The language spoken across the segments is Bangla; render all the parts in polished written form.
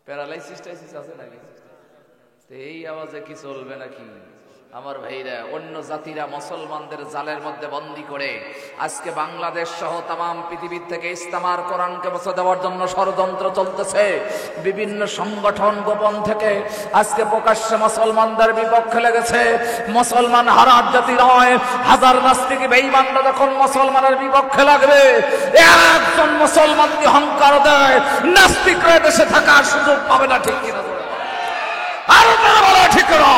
প্যারালাইসিস টাইসিস আছে নাকি? এই আওয়াজে কি চলবে নাকি? আমার ভাইরা, অন্য জাতিরা মুসলমানদের জালের মধ্যে বন্দী করে আজকে বাংলাদেশ সহ তাম পৃথিবীর থেকে ইসলামার কোরআনকে মুছে দেওয়ার জন্য ষড়যন্ত্র চলতেছে। বিভিন্ন সংগঠন গোপন থেকে আজকে প্রকাশ্যে মুসলমানদের বিপক্ষে লেগেছে। মুসলমান হারার জাতি নয়, হাজার নাস্তিক বেঈমানরা যখন মুসলমানের বিপক্ষে লাগবে, একজন মুসলমান যদি অহংকার দেয়, নাস্তিকরা দেশে থাকার সুযোগ পাবে না। ঠিক কিনা? আর বলা ঠিক না?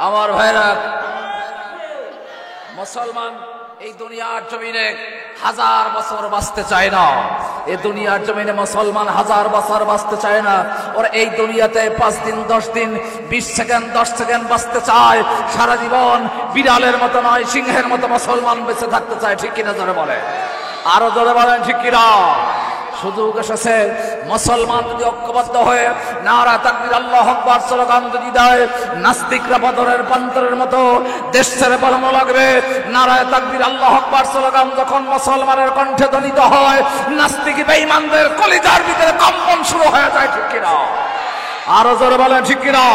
আমার ভাইরা, মুসলমান এই দুনিয়ার জমিনে হাজার বছর বাঁচতে চায় না। এই দুনিয়ার জমিনে মুসলমান হাজার বছর বাঁচতে চায় না। ওরা এই দুনিয়াতে 5 দিন 10 দিন 20 সেকেন্ড 10 সেকেন্ড বাঁচতে চায়। সারা জীবন বিড়ালের মতো নয়, সিংহের মতো মুসলমান বেঁচে থাকতে চায়। ঠিক কিনা জোরে বলে? আরো জোরে বলেন ঠিক কিনা? সুযোগ এসেছে, মুসলমান যদি ঐক্যবদ্ধ হয়ে নারা তাকবীর আল্লাহু আকবার স্লোগান যদি দেয়, নাস্তিকরা বদরের প্রান্তরের মতো দেশ ছেড়ে পালানো লাগবে। নারা তাকবীর আল্লাহু আকবার স্লোগান যখন মুসলমানের কণ্ঠে ধ্বনিত হয়, নাস্তিক বেঈমানদের কলিজার ভিতরে কম্পন শুরু হয়ে যায়। ঠিক কিনা? আরো জোরে বলেন ঠিক কিনা?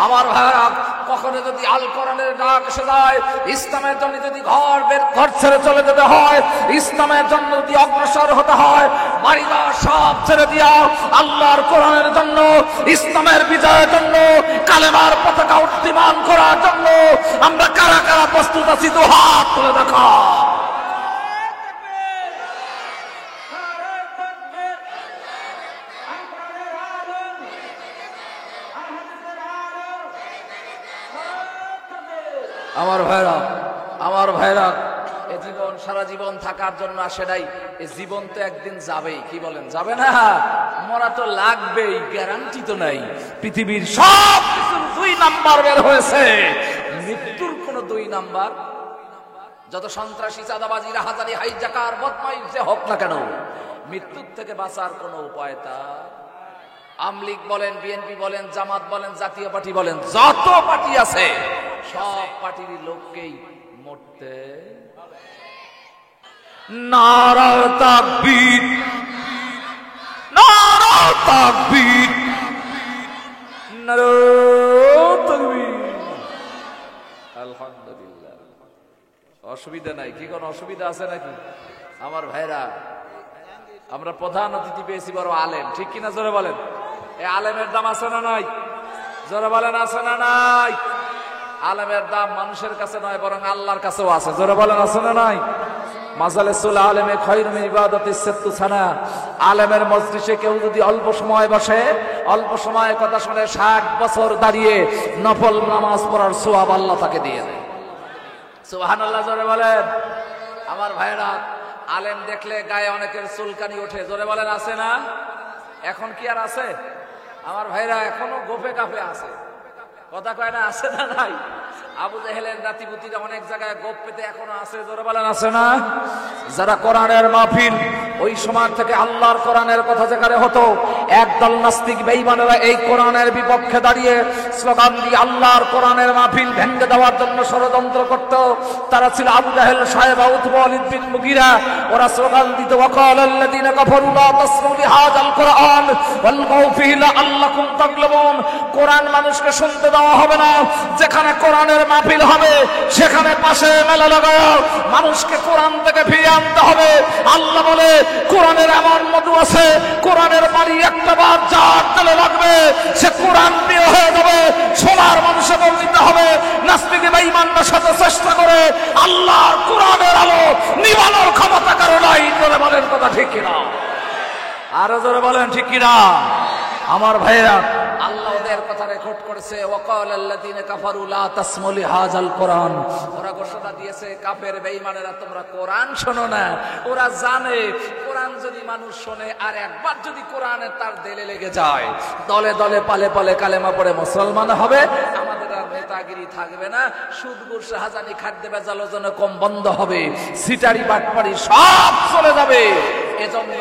আমার ভাইরা, কখনো যদি আল কোরআনের ডাক এসে যায়, ইসলামের জন্য যদি ঘর ছেড়ে চলে যেতে হয়, ইসলামের জন্য যদি অগ্রসর হতে হয়, বাড়িঘর সব ছেড়ে দিয়া আল্লাহর কোরআনের জন্য, ইসলামের বিজয়ের জন্য, কালেমার পতাকা উত্তোলন করার জন্য আমরা কারা কারা প্রস্তুত আছি? তো হাত তুলে দেখা। আমার ভাইরা, এ জীবন সারা জীবন থাকার জন্য আসে নাই। এ জীবন তো একদিন যাবেই। কি বলেন? যাবে না? মরা তো লাগবেই, গ্যারান্টি তো নাই। পৃথিবীর সব কিছুর 2 নাম্বার বের হয়েছে, মৃত্যুর কোন 2 নাম্বার? যত সন্ত্রাসী, চাঁদাবাজি, রাহাজানি, হাইজাকার, বদমাইশ যে হোক না কেন, মৃত্যুর থেকে বাঁচার কোন উপায় তা? আমলিগ বলেন, বিএনপি বলেন, জামাত বলেন, জাতীয় পার্টি বলেন, যত পার্টি আছে সব পার্টির লোককেই মরতে। নারা তাকবীর, নারা তাকবীর, নারা তাকবীর। আলহামদুলিল্লাহ, অসুবিধা নাই। কি কোন অসুবিধা আছে নাকি? আমার ভাইরা, আমরা প্রধান অতিথি পেয়েছি বড় আলেম। ঠিক কিনা জোরে বলেন? এই আলেমের দাম আছে না নাই? জোরে বলেন, আছে না নাই? আলেমের দাম মানুষের কাছে নয়, বরং আল্লাহর কাছেও আছে। জোরে বলেন, আছে না নাই? মাজালিসুল আলেমে খায়রুম মিন ইবাদাতিস সিত্তু সানা। আলেমের মজলিসে কেউ যদি অল্প সময় বসে, অল্প সময় কথা শুনে 60 বছর দাঁড়িয়ে নফল নামাজ পড়ার সওয়াব আল্লাহ তাকে দিয়ে দেয়। সুবহানাল্লাহ, জোরে বলেন। আমার ভাইরা, আলেম দেখলে গায়ে অনেকের চুলকানি ওঠে। জোরে বলেন, আছে না? এখন কি আর আছে? আমার ভাইরা, এখনো গোফে কাফে আছে। কথা কয় না? আছে না নাই? আবু জেহেলের নাতিপুতিরা অনেক জায়গায় গোপ পেতে এখনো আছে। জোরে বলেন, আছে না? যারা কোরআনের মাহফিল, ওই সময় থেকে আল্লাহর কোরআনের কথা যেখানে হতো, একদল নাস্তিক বেঈমানেরা এই কোরআনের বিপক্ষে দাঁড়িয়ে স্লোগান দিয়ে আল্লাহর কোরআনের মাহফিল ভেঙে দেওয়ার জন্য ষড়যন্ত্র করত। তারা ছিল আবু জাহেল, সাহেব, উতবা, ওয়ালিদ বিন মুগীরা। ওরা স্লোগান দিত, ওয়াকালাল্লাযীনা কাফারু লা তাসমাউ লিহাযাল কুরআন ওয়ালগাউ ফীহি লাআল্লাকুম তাগলিবুন। কোরআন মানুষকে শুনতে দেওয়া হবে না। যেখানে কোরআনের মাহফিল হবে সেখানে পাশে মেলা লাগায় মানুষকে কোরআন থেকে ফিরিয়ে আনতে হবে। আল্লাহ বলে, কোরআনের এমন মধু আছে, কোরআনের বাড়ি একটা বার যার তেলে লাগবে সে কোরআন প্রিয় হয়ে যাবে। সোনার মানুষে বলতে হবে, নাস্তিক বেঈমানরা শত চেষ্টা করে আল্লাহর কোরআনের আলো নিভানোর ক্ষমতা কারো নাই। জোরে বলেন, কথা ঠিক কিনা? আরো জোরে বলেন, ঠিক কিনা? আমার ভাইরা, আল্লাহ ওদের কথা রেকর্ড করেছে। ওয়াকালাল্লাযীনা কাফারু লা তাসমাউ লিহাযাল কুরআন। ওরা ঘোষণা দিয়েছে, কাফের বেঈমানেরা, তোমরা কোরআন শোনো না। ওরা জানে কোরআন যদি মানুষ শোনে আর একবার যদি কোরআনের তার দিলে লেগে যায়, দলে দলে পালে পালে কালেমা পড়ে মুসলমান হবে। আমাদের আর নেতাগিরি থাকবে না। সুদ ঘুষ রাহাজানি খাদ্য বেজাল যেন কম বন্ধ হবে। সিটারি বাটপাড়ি সব চলে যাবে। এজন্য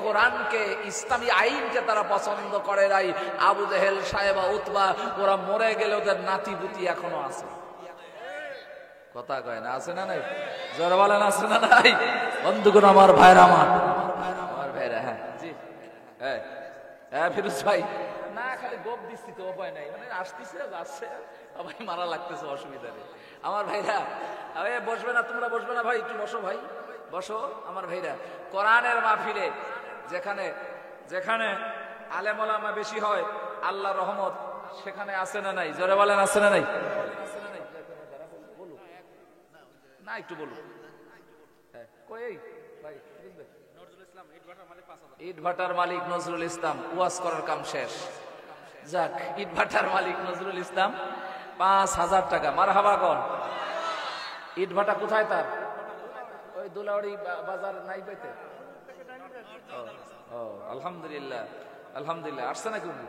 কোরআনকে, ইসলামী আইনকে তারা পছন্দ করে নাই। আবু জেহেল, সাহেবা, উতবা, ওরা মরে গেলে ওদের নাতিপুতি এখনো আছে। কথা কয় না? আছে না নাই? যারা বলেন আছে না নাই? বন্ধুগণ আমার ভাইরা, আমার ভাইরা, হ্যাঁ জি, হ্যাঁ হ্যাঁ ফিরোজ ভাই, না খালি গোপ দিচ্ছি তো, উপায় নাই, মানে আসতেছে যাচ্ছে, সবাই মারা লাগতেছে, অসুবিধা নেই। আমার ভাইরা, আরে বসবে না তোমরা, বসবে না ভাই, একটু বসো ভাই, বসো আমার ভাইরা। কোরআনের মাহফিলে যেখানে যেখানে আলেম ওলামা বেশি হয়, আল্লাহ রহমত সেখানে আছে না নাই? জোরে বলেন আছে না নাই? না একটু বলুন। ইট ভাটার মালিক নজরুল ইসলাম, ওয়াজ করার কাম শেষ। যাক, ইট ভাটার মালিক নজরুল ইসলাম 5,000 টাকা। মারহাবা কোন? ইট ভাটা কোথায় তার? ওই দুলাউড়ি বাজার নাই পেতে। ও আলহামদুলিল্লাহ, আলহামদুলিল্লাহ। আসছে নাকি উনি?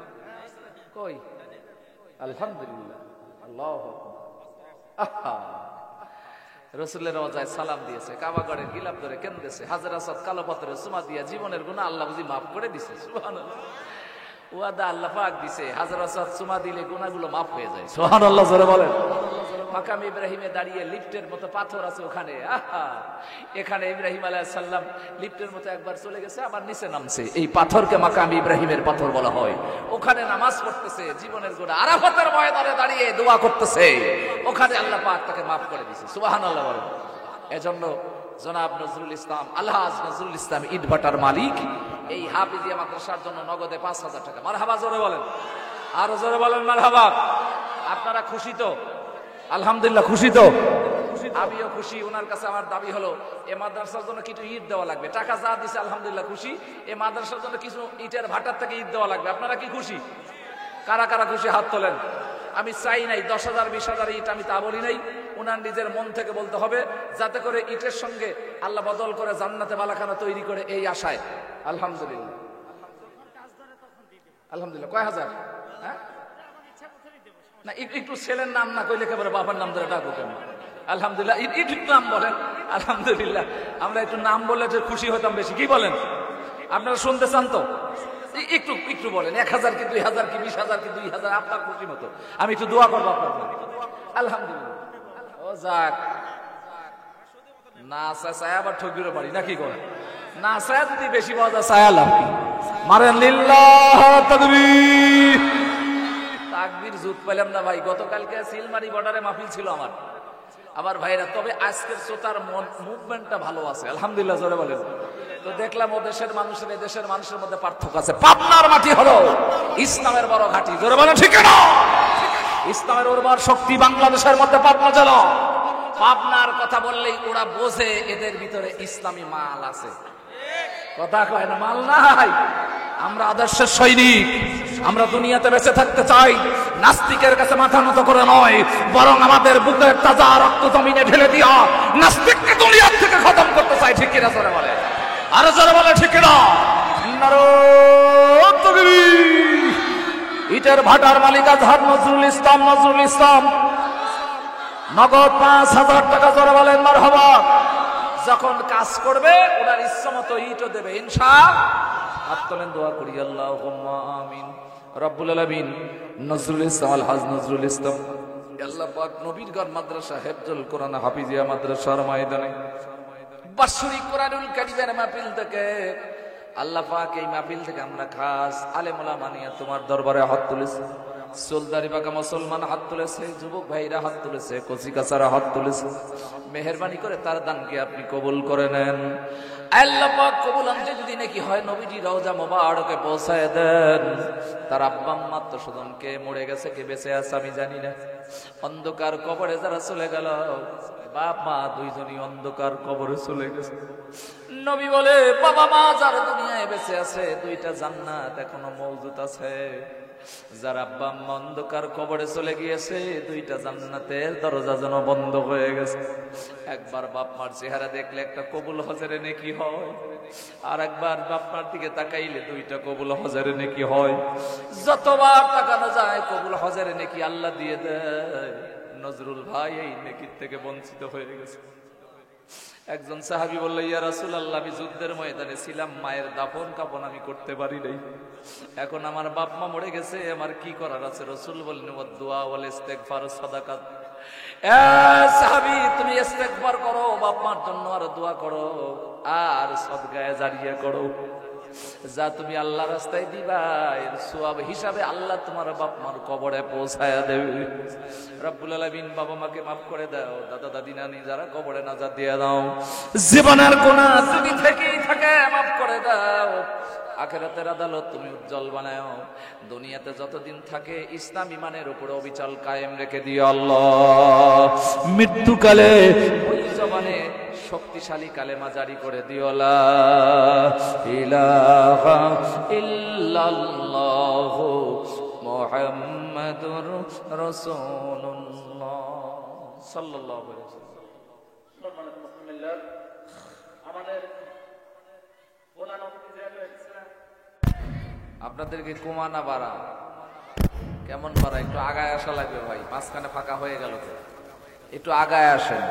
কই? আলহামদুলিল্লাহ, আল্লাহু আকবার। রসুলের রওজায় সালাম দিয়েছে, কাবাগড়ের গিলাপ ধরে কেন্দ্রেছে, হাজার আসাদ কালো পাথরে চুমা দিয়া জীবনের গুনাহ আল্লাহ বুঝি মাফ করে দিছে। সুবহানাল্লাহ, ওয়াদা আল্লাহ পাক দিছে, হাজার আসাদ চুমা দিলে গুনাহগুলো মাফ হয়ে যায়। সুবহানাল্লাহ, জোরে বলেন। মাকাম ইব্রাহিমে দাঁড়িয়ে লিফটের মতো পাথর আছে ওখানে, এখানে ইব্রাহিম আলাইহিস সালাম লিফটের মতো একবার চলে গেছে, আবার নিচে নামছে, এই পাথরকে মাকাম ইব্রাহিমের পাথর বলা হয়। ওখানে নামাজ পড়তেছে, জীবনের গুনাহ, আরাফাতের ময়দানে দাঁড়িয়ে দোয়া করতেছে, ওখানে আল্লাহ পাক তাকে মাফ করে দিয়েছে। সুবহানাল্লাহ বলেন। এজন্য জনাব নজরুল ইসলাম, আলহাজ নজরুল ইসলাম ইট ভাটার মালিক, এই হাফিজিয়া মাদ্রাসার জন্য নগদে 5,000 টাকা। মারহাবা, জোরে বলেন, আরো জোরে বলেন মারহাবা। আপনারা খুশি তো? আলহামদুলিল্লাহ, খুশি তো? আমিও খুশি। ওনার কাছে আমার দাবি হলো, এ মাদ্রাসার জন্য কিছু ইট দেওয়া লাগবে। টাকা যা দিছে আলহামদুলিল্লাহ খুশি, এ মাদ্রাসার জন্য কিছু ইটের ভাটার থেকে ইট দেওয়া লাগবে। আপনারা কি খুশি? কারা কারা খুশি হাত তোলেন। আমি চাই নাই 10,000 20,000 ইট, আমি তা বলি নাই। ওনার নিজের মন থেকে বলতে হবে, যাতে করে ইটের সঙ্গে আল্লাহ বদল করে জান্নাতে বালাখানা তৈরি করে, এই আশায়। আলহামদুলিল্লাহ, আলহামদুলিল্লাহ। কয় হাজার? হ্যাঁ না, একটু ছেলের নাম না কইলে একেবারে বাবার নাম ধরে ডাকো কেন? আলহামদুলিল্লাহ, একটু নাম বলেন। আলহামদুলিল্লাহ, আমরা একটু নাম বললে যে খুশি হতাম বেশি। কি বলেন? আপনারা শুনতে চান তো? একটু একটু বলেন, 1,000 কি 2,000 কি 20,000 কি 2,000, আপনার খুশি মতো। আমি একটু দোয়া করবো আপনার জন্য। আলহামদুলিল্লাহ। ও যাক, না চায় আবার ঠকিরও পারি নাকি করে? না চায় যদি বেশি পাওয়া যায়, চায় লাভ কি? মারেন লিল্লাহ তাকবীর। তাকবীর জুত পেলাম না ভাই। গতকালকে সিলমারি বর্ডারে মাহফিল ছিল আমার ভাইরা। তবে আজকের শ্রোতার মুভমেন্টটা ভালো আছে, আলহামদুলিল্লাহ, জোরে বলেন। তো দেখলাম ও দেশের মানুষের এই দেশের মানুষের মধ্যে পার্থক্য আছে। পাবনার মাটি হলো ইসলামের বড় ঘাঁটি, জোরে বলেন ঠিক না? ইসলামের উর্বর শক্তি বাংলাদেশের মধ্যে পাবনা জেলা। পাবনার কথা বললেই ওরা বোঝে এদের ভিতরে ইসলামী মাল আছে। কথা কয় না, মাল নাই। আমরা আদর্শের সৈনিক, আমরা দুনিয়াতে বেঁচে থাকতে চাই, নাস্তিকের কাছে মাথা নত করে নয়, বরং আমাদের বুকের তাজা রক্ত জমিনে ঢেলে দিয়া নাস্তিককে দুনিয়ার থেকে খতম করতে চাই। ঠিক কিনা জোরে বলে, আরো জোরে বলে ঠিক কিনা? নারায়ে তাকবীর। ইটের ভাটার মালিক আজহার নজরুল ইসলাম, নজরুল ইসলাম নগদ 5,000 টাকা। জোরে বলেন মারহাবা। যখন কাজ করবে ওনার ইচ্ছা মতো ইটও দেবে ইনশাআল্লাহ। হাত তোলেন, দোয়া করি, আল্লাহুম্মা আমিন। রব্বুল আলামিন নজরুল ইসলাম, আলহাজ নজরুল ইসলাম, আল্লাহ পাক নবীর ঘর মাদ্রাসা হেফজুল কোরআন হাফিজিয়া মাদ্রাসার ময়দানে বাৎসরিক কোরআনুল কারীমের মাহফিল থেকে আল্লাহ পাক এই মাহফিল থেকে আমরা খাস আলেম ওলামা নিয়ে তোমার দরবারে হাত তুলেছি। সোলদারি পাকা মুসলমান হাত তুলেছে, যুবক ভাইরা হাত তুলেছে, কচি কাচারা হাত তুলেছে। মেহেরবানি করে তার দানকে আপনি কবুল করে নেন। আল্লাহ পাক কবুল আনতে যদি নাকি হয়, নবীজি রওজা মোবারকে পৌঁছায় দেন। তার আব্বা আম্মা তো স্বজনকে মরে গেছে, কে বেঁচে আছে আমি জানি না। অন্ধকার কবরে যারা চলে গেল, বাপ মা দুইজনই অন্ধকার কবরে চলে গেছে। নবী বলে, বাবা মা যারা দুনিয়ায় বেঁচে আছে, দুইটা জান্নাত এখনো মওজুদ আছে। যারা আব্বা আম্মা অন্ধকার কবরে চলে গিয়েছে, দুইটা জান্নাতের দরজা যেন বন্ধ হয়ে গেছে। একবার বাপ মার চেহারা দেখলে একটা কবুল হজরে নেকি হয়, আর একবার বাপ মার দিকে তাকাইলে দুইটা কবুল হজরে নেকি হয়। যতবার তাকানো যায় কবুল হজরে নেকি আল্লাহ দিয়ে দেয়। নজরুল ভাই এই নেকির থেকে বঞ্চিত হয়ে গেছে। একজন সাহাবী বলল, ইয়া রাসূলুল্লাহ, আমি যুদ্ধের ময়দানে ছিলাম, মায়ের দাফন কাফন আমি করতে পারি নাই, এখন আমার বাপ মা মরে গেছে, আমার কি করার আছে? রাসূল বললেন, ওয়াদ দুআ ওয়াল ইস্তিগফার সাদাকাত। সাহাবী তুমি ইস্তেগফার করো, বাপ মার জন্য আর দোয়া করো, আর সদকায়ে জারিয়া করো। যা তুমি আল্লাহ রাস্তায় দিবা এর সওয়াব হিসাবে আল্লাহ তোমার বাপ মার কবরে পৌঁছায়া দেবে। রব্বুল আলামিন বাবা মাকে মাফ করে দাও, দাদা দাদি নানি যারা কবরে নাজাত দিয়ে দাও, জীবনের গুনাহ যদি থেকেই থাকে মাফ করে দাও। আখিরাতের আদালত তুমি উজ্জ্বল বানাও। দুনিয়াতে যতদিন থাকে ইসলাম ইমানের উপরে অবিচল কায়েম রেখে দিও আল্লাহ। মৃত্যুকালে ওই জবানে শক্তিশালী কালেমা জারি করে দিও, লা ইলাহা ইল্লাল্লাহু মুহাম্মাদুর রাসূলুল্লাহ সাল্লাল্লাহু আলাইহি ওয়াসাল্লাম। আমাদের আপনাদেরকে কুমানা বাড়া কেমন বাড়া, একটু আগায় আসা লাগবে ভাই, মাঝখানে ফাঁকা হয়ে গেল তো, একটু আগায় আসেন।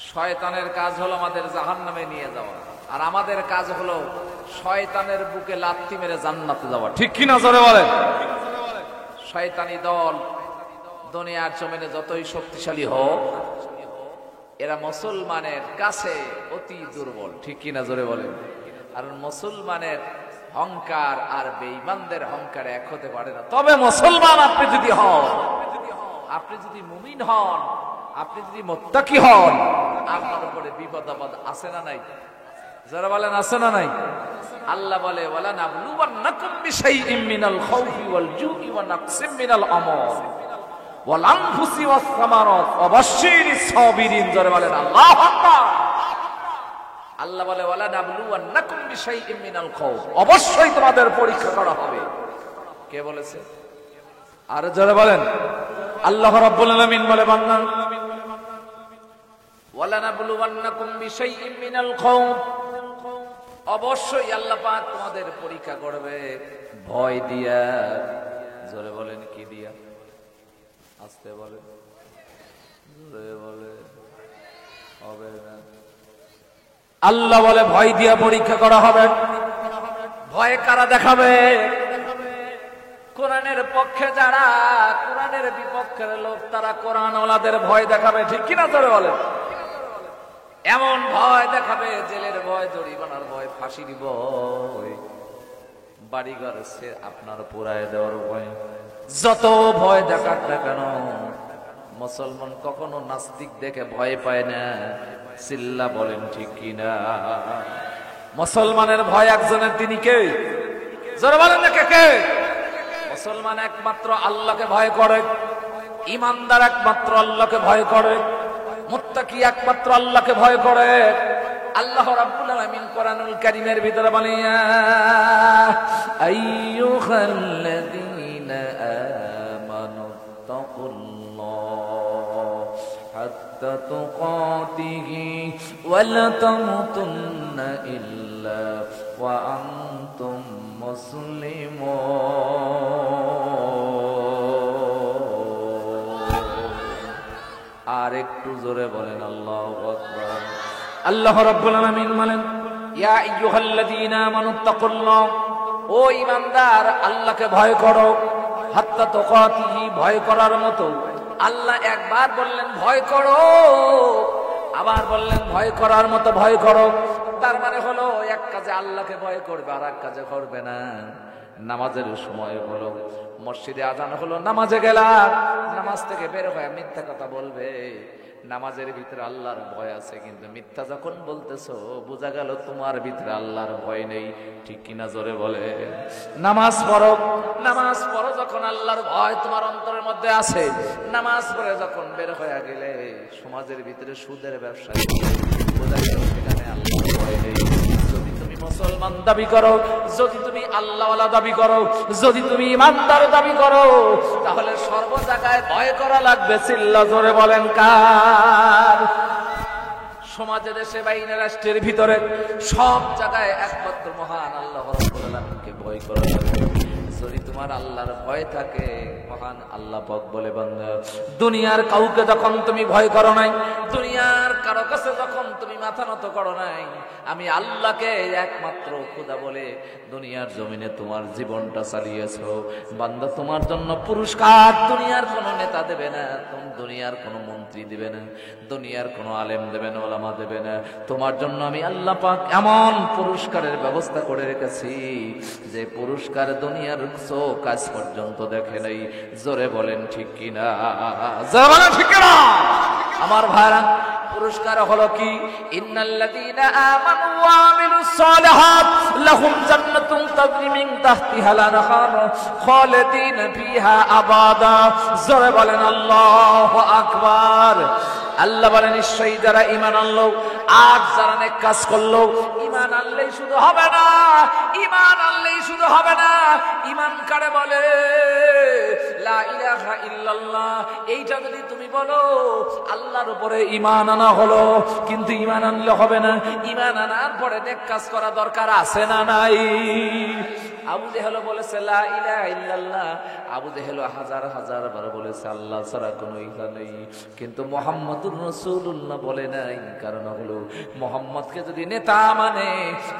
শয়তানের কাজ হলো আমাদের জাহান্নামে নিয়ে যাওয়া, আর আমাদের কাজ হলো শয়তানের বুকে লাথি মেরে জান্নাতে যাওয়া, ঠিক কি না জোরে বলেন? শয়তানি দল দুনিয়ার জমিনে যতই শক্তিশালী হোক, এরা মুসলমানের কাছে অতি দুর্বল, ঠিক কি না জোরে বলেন? আর মুসলমানের অহংকার আর বেঈমানদের অহংকার এক হতে পারে না। তবে মুসলমান আপনি যদি হন, আপনি যদি মুমিন হন, আপনি যদি মুত্তাকি হন, আপনার উপরে বিপদ আপদ আছে না নাই? যারা বলেন আছে না নাই? আল্লাহ বলে ওয়ালা নাবলুওয়ান্নাকুম বিশাইইম মিনাল খাউফি ওয়াল জুই ওয়া নাকসিম মিনাল আমওয়াল ওয়াল আনফুসি ওয়াস সামারাত ওয়া বাশশিরিস সাবিরিন। যারা বলেন আল্লাহু আকবার। আল্লাহ বলে ওয়ালা নাবলুওয়ান্নাকুম বিশাইইম মিনাল খাউফ, অবশ্যই তোমাদের পরীক্ষা করা হবে। কে বলেছে? আর যারা বলেন আল্লাহ রাব্বুল আলামিন বলে বান্দা ওয়ালা নাবলুওয়ান্নাকুম বিশাইইম মিনাল খাউফ, অবশ্যই আল্লাহ পাক তোমাদের পরীক্ষা করবে ভয় দিয়া। জোরে বলেন কি দিয়া? আস্তে বলেন, জোরে বলে হবে না। আল্লাহ বলে ভয় দিয়া পরীক্ষা করা হবে। ভয় কারা দেখাবে? কোরআনের পক্ষে যারা, কোরআনের বিপক্ষের লোক, তারা কোরআন ওয়ালাদের ভয় দেখাবে, ঠিক কিনা জোরে বলেন? এমন ভয় দেখাবে, জেলের ভয়, জরিমানার ভয়, ফাঁসির ভয়, বাড়িঘর সে আপনার পুরায় দেওয়ার ভয়, যত ভয় দেখার না কেন মুসলমান কখনো নাস্তিক দেখে ভয় পায় না। চিল্লা বলেন ঠিক কিনা? মুসলমানের ভয় একজনের, তিনি কে? জোরে বলেন না কে? মুসলমান একমাত্র আল্লাহকে ভয় করে, ইমানদার একমাত্র আল্লাহকে ভয় করে, মুত্তাকি একমাত্র আল্লাহকে ভয় করে। আল্লাহ রাব্বুল আলামিন কোরআনুল কারীমের ভিতরে বলেন ইয়া আইয়ুহাল্লাযীনা আমানু তাকুল্লাহ হাত্তা তুকাতিহি ওয়া লা তামুতুন্না ইল্লা ওয়া আনতুম মুসলিমুন। আর একটু জোরে বলেন আল্লাহু আকবার। আল্লাহ রাব্বুল আলামিন বলেন ইয়া আইয়ুহাল্লাযীনা আমানুত্তাকুল্লাহ, ও ঈমানদার আল্লাহকে ভয় করো, হাত্তা তুকাতিহি, ভয় করার মতো। আল্লাহ একবার বললেন ভয় করো, আবার বললেন ভয় করার মতো ভয় করো। তার মানে হলো এক কাজে আল্লাহকে ভয় করবে আর এক কাজে করবে না। নামাজের সময় হলো, মসজিদে আজান হলো, নামাজে গেলা, নামাজ থেকে বের হয়ে মিথ্যা কথা বলবে। নামাজের ভিতরে আল্লাহর ভয় আছে, কিন্তু মিথ্যা যখন বলতেছো বোঝা গেল তোমার ভিতরে আল্লাহর ভয় নেই, ঠিক কিনা জোরে বলে? নামাজ পড়ো, নামাজ পড়ো যখন আল্লাহর ভয় তোমার অন্তরের মধ্যে আছে। নামাজ পড়ে যখন বের হয়ে গেলে সমাজের ভিতরে সুদের ব্যবসা, বোঝা গেল সেখানে আল্লাহর ভয় নেই। যদি তুমি মুসলমান দাবি করো, যদি তুমি আল্লাহওয়ালা দাবি করো, যদি তুমি ইমানদার দাবি করো, তাহলে সর্ব জায়গায় ভয় করা লাগবে। চিল্লা জোরে বলেন কার? সমাজে, দেশে, বাইরে, রাষ্ট্রের ভিতরে সব জায়গায় একমাত্র মহান আল্লাহ রাব্বুল আলামিনকে ভয় করা লাগবে। যদি তোমার আল্লাহর ভয় থাকে, মহান আল্লাহ পাক বলে বান্দা দুনিয়ার কাউকে যখন তুমি ভয় করো নাই, দুনিয়ার কারো কাছে যখন তুমি মাথা মাথা নত করো নাই, আমি আল্লাহকে একমাত্র খোদা বলে দুনিয়ার জমিনে তোমার জীবনটা চালিয়েছো। বান্দা, তোমার জন্য পুরস্কার দুনিয়ার কোনো নেতা দেবে না, দুনিয়ার কোনো মন্ত্রী দেবে না, দুনিয়ার কোনো আলেম দেবে না, ওলামা দেবে না। তোমার জন্য আমি আল্লাহ পাক এমন পুরস্কারের ব্যবস্থা করে রেখেছি যে পুরস্কার দুনিয়ার কাজ পর্যন্ত দেখে নাই। জোরে বলেন ঠিক কিনা? জোরে বলেন ঠিক কিনা? আমার ভাইরা, পুরস্কার হলো কি? ইন্নাল্লাযীনা আমানু ওয়া আমিলুস সালিহাত লাহুম জান্নাতুন তাজরি মিন তাহতিহাল আনহার খালিদিনা ফিহা আবাদা। জোরে বলেন আল্লাহু আকবার। আল্লাহ বলেন, নিশ্চয়ই যারা ঈমান আনলো আর যারা নেক কাজ করলো। ঈমান আনলেই শুধু হবে না, ঈমান আনলেই শুধু হবে না। ঈমান কারে বলে? লা ইলাহা ইল্লাল্লাহ, এইটা যদি তুমি বলো আল্লাহর উপরে ঈমান আনা হলো। কিন্তু ঈমান আনলে হবে না, ঈমান আনার পরে নেক কাজ করা দরকার আছে না নাই? আবু জেহেল বলেছে লা ইলাহা ইল্লাল্লাহ, আবু জেহেল হাজার হাজার বার বলেছে আল্লাহ ছাড়া কোনো ইলাহ নেই, কিন্তু মুহাম্মদুর রাসূলুল্লাহ বলে নাই। কারণ হলো মুহাম্মদকে যদি নেতা মানে,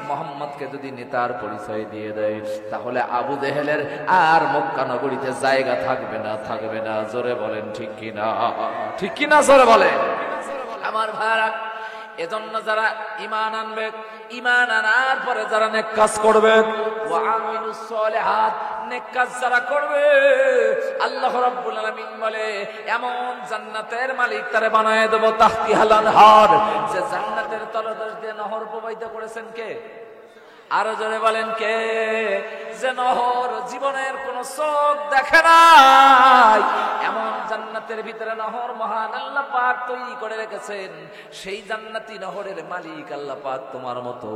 মুহাম্মদকে যদি নেতার পরিচয় দিয়ে দেয়, তাহলে আবু জেহেলের আর মক্কা নগরীতে জায়গা থাকবে না, থাকবে না। জোরে বলেন ঠিক কিনা? ঠিক কিনা? জোরে বলেন। আমার ভাইরা, এজন্য যারা ঈমান আনবে, ঈমান আনার পরে যারা নেক কাজ করবে, ওয়া আমিলুস সালিহাত, নেক কাজ যারা করবে, আল্লাহ রাব্বুল আলামিন বলে এমন জান্নাতের মালিক তারে বানায় দেব তাহতিহাল আনহার, যে জান্নাতের তলদেশ দিয়ে নহর প্রবাহিত করেছেন কে? আরো জোরে বলেন কে? যে নহর জীবনের কোন চোখ দেখে নাই, এমন জান্নাতের ভিতরে নহর মহান আল্লাহ পাক তৈরি করে রেখেছেন। সেই জান্নাতি নহরের মালিক আল্লাহ পাক তোমার মতো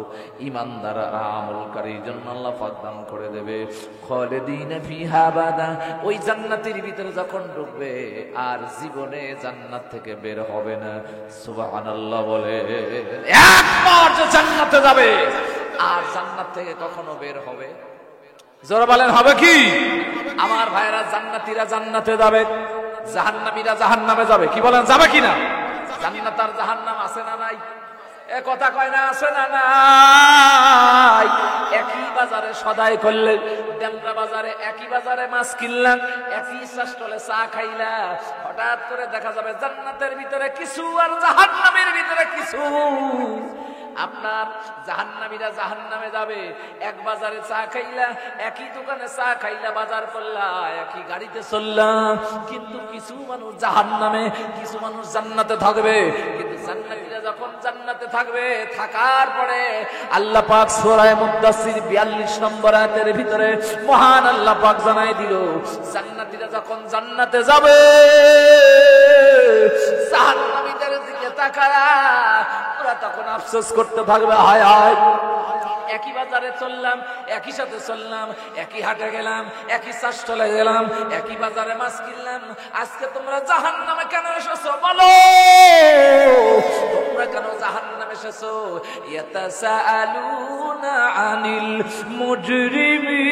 ঈমানদার আমলকারীর জন্য আল্লাহ পাক দান করে দেবে। খালিদিনা ফিহা আবাদা, ওই জান্নাতের ভিতরে যখন ঢুকবে আর জীবনে জান্নাত থেকে বের হবে না। সুবহানাল্লাহ বলে। একবার যে জান্নাতে যাবে আর জান্নাত থেকে কখনো বের হবে? জোরে বলেন হবে কি? আমার ভাইরা, জান্নাতীরা জান্নাতে যাবে, জাহান্নামীরা জাহান্নামে যাবে। কি বলেন, যাবে কিনা? জান্নাত আর জাহান্নাম আছে না নাই? এ কথা কয় না, আছে না নাই? একই বাজারে সদাই করলে, ডেমরা বাজারে একই বাজারে মাছ কিনলাম, একই স্টলে চা খাইলা, হঠাৎ করে দেখা যাবে জান্নাতের ভিতরে কিছু আর জাহান্নামের ভিতরে কিছু। আপনার জাহান্নামীরা জাহান্নামে যাবে, এক বাজারে চা খাইলা, একই দোকানে চা খাইলা, বাজার করলা, একই গাড়িতে চললাম, কিন্তু কিছু মানুষ জাহান্নামে, কিছু মানুষ জান্নাতে থাকবে। কিন্তু জান্নাতীরা যখন জান্নাতে থাকবে, থাকার পরে আল্লাহ পাক সূরা মুদ্দাসসির 42 নম্বর আয়াতের ভিতরে মহান আল্লাহ পাক জানাই দিল, জান্নাতীরা যখন জান্নাতে যাবে, জাহান্নামীদের দিকে তাকায় ওরা তখন আফসোস করতে থাকবে, হায় হায়, একই বাজারে চললাম, একই সাথে চললাম, একই হাটে গেলাম, একই চাষতলে গেলাম, একই বাজারে মাছ কিনলাম, আজকে তোমরা জাহান্নামে কেন এসেছো? বলো, তোমরা কেন জাহান্নামে এসেছো? ইয়াতাসাআলুনা আনিল মুজরিমিন,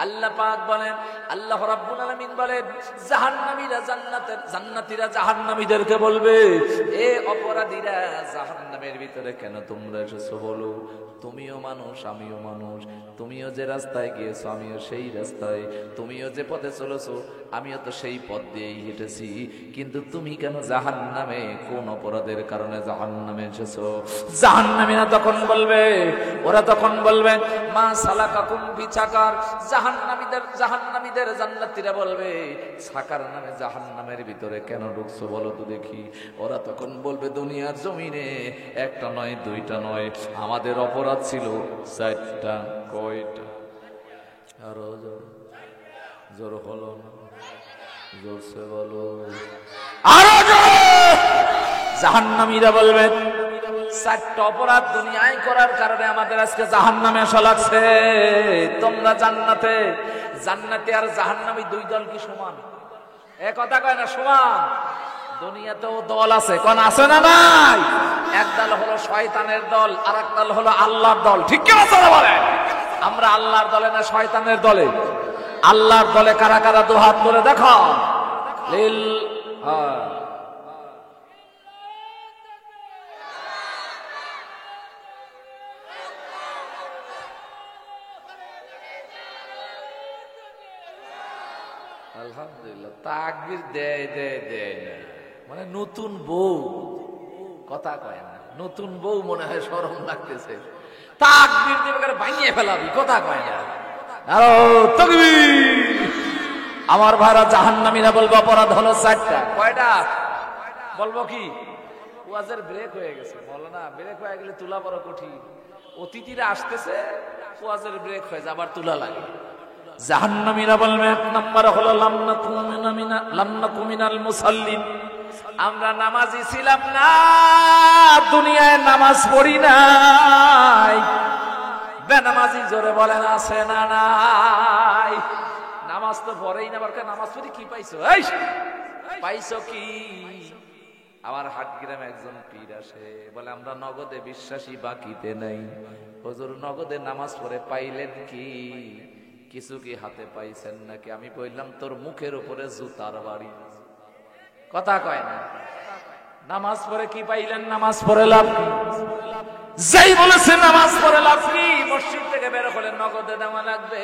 আল্লাহ পাক বলেন, আল্লাহ রাব্বুল আলামিন বলেন, জাহান্নামীরা জান্নাতের, জান্নাতীরা জাহান্নামীদেরকে বলবে, এ অপরাধীরা জাহান্নামের ভিতরে কেন তোমরা এসেছো? বলো, তুমিও মানুষ, আমিও মানুষ, তুমিও যে রাস্তায় গিয়েছো আমিও সেই রাস্তায়, তুমিও যে পথে চলেছো আমিও তো সেই পথ দিয়েই হেঁটেছি, কিন্তু তুমি কেন জাহান্নামে, কোন অপরাধের কারণে জাহান্নামে এসেছো? জাহান্নামীরা তখন বলবে, ওরা তখন বলবে, মা সালাকাকুম ফি সাকার, জাহান্নামীদের জান্নাতীরা বলবে, সাকার নামে জাহান্নামের ভিতরে কেন ঢুকছো বলো তো দেখি। ওরা তখন বলবে, দুনিয়ার জমিনে একটা নয়, দুইটা নয়, আমাদের অপরাধ ছিল 4টা। কয়টা? আরো জোর হলো না, জোরসে বলো, আরো জোরে। জাহান্নামীরা বলবে, 4টা অপরাধ দুনিয়ায় করার কারণে আমাদের আজকে জাহান্নামে আসা লাগছে। তোমরা জান্নাতে, জান্নাতে আর জাহান্নামী দুই দল কি সমান? এ কথা কয় না, সমান। দুনিয়াতেও দল আছে, কোন আছে না নাই? এক দল হলো শয়তানের দল, আর এক দল হলো আল্লাহর দল। ঠিক কি না বলে? আমরা আল্লাহর দলে না শয়তানের দলে? আল্লাহর দলে কারা কারা দুহাত করে দেখো। লিল আলহামদুলিল্লাহ। তাকবীর দেয় দেয় দেয় না, মানে নতুন বউ কথা কয় না, নতুন বউ মনে হয় শরম লাগতেছে, তাকবীর দেবে করে ভাঙিয়ে ফেলাবি, কথা কয় না। আরো তাকবীর। আমার ভাইরা জাহান্নামীরা বলবো অপরাধ হলো 4টা। কয়টা বলবো? কি ওয়াজের ব্রেক হয়ে গেছে, বলো না, ব্রেক হয়ে গেলে তুলা বড় কঠিন। অতিথিরা আসতেছে, ওয়াজের ব্রেক হয়ে যায়, আবার তুলা লাগে। জাহান্নামীরা বলবে 1 নম্বর হলো লাম নাকু মিনাল মুসাল্লিন, আমরা নামাজি ছিলাম না, দুনিয়ায় নামাজ পড়ি নাই। বেনামাজি জোরে বলেন আছে না নাই? নামাজ তো পড়েই না, বারকা নামাজ পড়ি কি পাইছো? এই পাইছো কি? আমার হাটগ্রামে একজন পীর আসে, বলে আমরা নগদে বিশ্বাসী, বাকিতে নাই। হুজুর নগদে নামাজ পড়ে পাইলেন কি? কিছু কি হাতে পাইছেন নাকি? আমি বললাম তোর মুখের উপরে জুতার বাড়ি, কথা কয় না। নামাজ পড়ে কি পাইলেন? নামাজ পড়ে লাভ কি? যাই বলেছে নামাজ পড়ে লাভ কি? মসজিদ থেকে বের হলে নগদে দেওয়া লাগবে,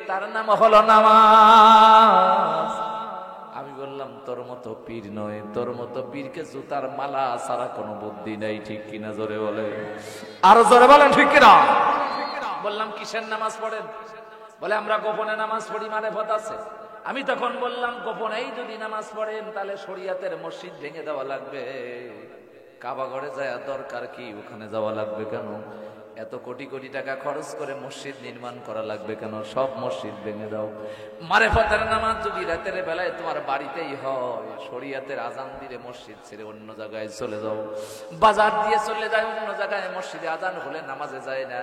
তার নাম হলো নামাজ। আমি বললাম তোর মতো পীর নয়, তোর মতো পীরকে জুতার মালা ছাড়া কোনো বুদ্ধি নেই, ঠিক কিনা? জোরে বলে, আরো জোরে বলেন ঠিক কিনা? বললাম কিসের নামাজ পড়েন? বলে আমরা গোপনে নামাজ পড়ি, মারেফত আছে। আমি তখন বললাম গোপনেই যদি নামাজ পড়েন তাহলে শরিয়াতের মসজিদ ভেঙে দেওয়া লাগবে, কাবা ঘরে যায় দরকার কি? ওখানে যাওয়া লাগবে কেন? এত কোটি কোটি টাকা খরচ করে মসজিদ নির্মাণ করা লাগবে কেন? সব মসজিদ ভেঙে দাও। মারেফতের নামাজ যদি রাতের বেলায় তোমার বাড়িতেই হয়, শরিয়াতের আজান দিলে মসজিদ ছেড়ে অন্য জায়গায় চলে যাও। বাজার দিয়ে চলে যায় অন্য জায়গায়, মসজিদে আজান হলে নামাজে যায় না।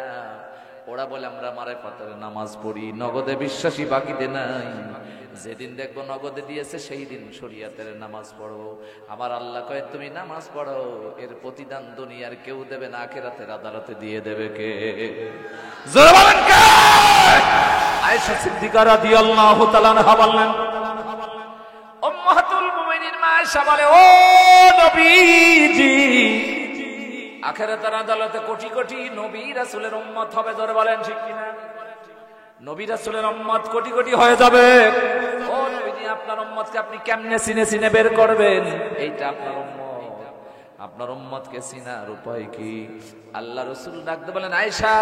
ওরা বলে আমরা মারেফতের নামাজ পড়ি, নগদে বিশ্বাসী, বাকিতে নাই। যেদিন দেখবো নগদে দিয়েছে সেই দিন শরিয়াতের নামাজ পড়ো। আমার আল্লাহ কয় তুমি নামাজ পড়ো, এর প্রতিদান দুনিয়ার কেউ দেবে না, আখিরাতের আদালতে দিয়ে দেবে কে? জোরে বলেন কে? আয়েশা সিদ্দিকা রাদিয়াল্লাহু তাআলা আনহা বললেন, উম্মাতুল মুমিনিন মা আয়েশা বলে, ও নবীজি, আখিরাতের আদালতে কোটি কোটি নবী রাসূলের উম্মত হবে। জোরে বলেন ঠিক কিনা? নবী রাসূলের উম্মত কোটি কোটি হয়ে যাবে। ও নবীজি, আপনার উম্মতকে আপনি কেমনে চিনে চিনে বের করবেন? এইটা আপনার উম্মত, আপনার উম্মতকে চিনার উপায় কি? আল্লাহ রাসূল ডাকতে বলেন, আয়েশা,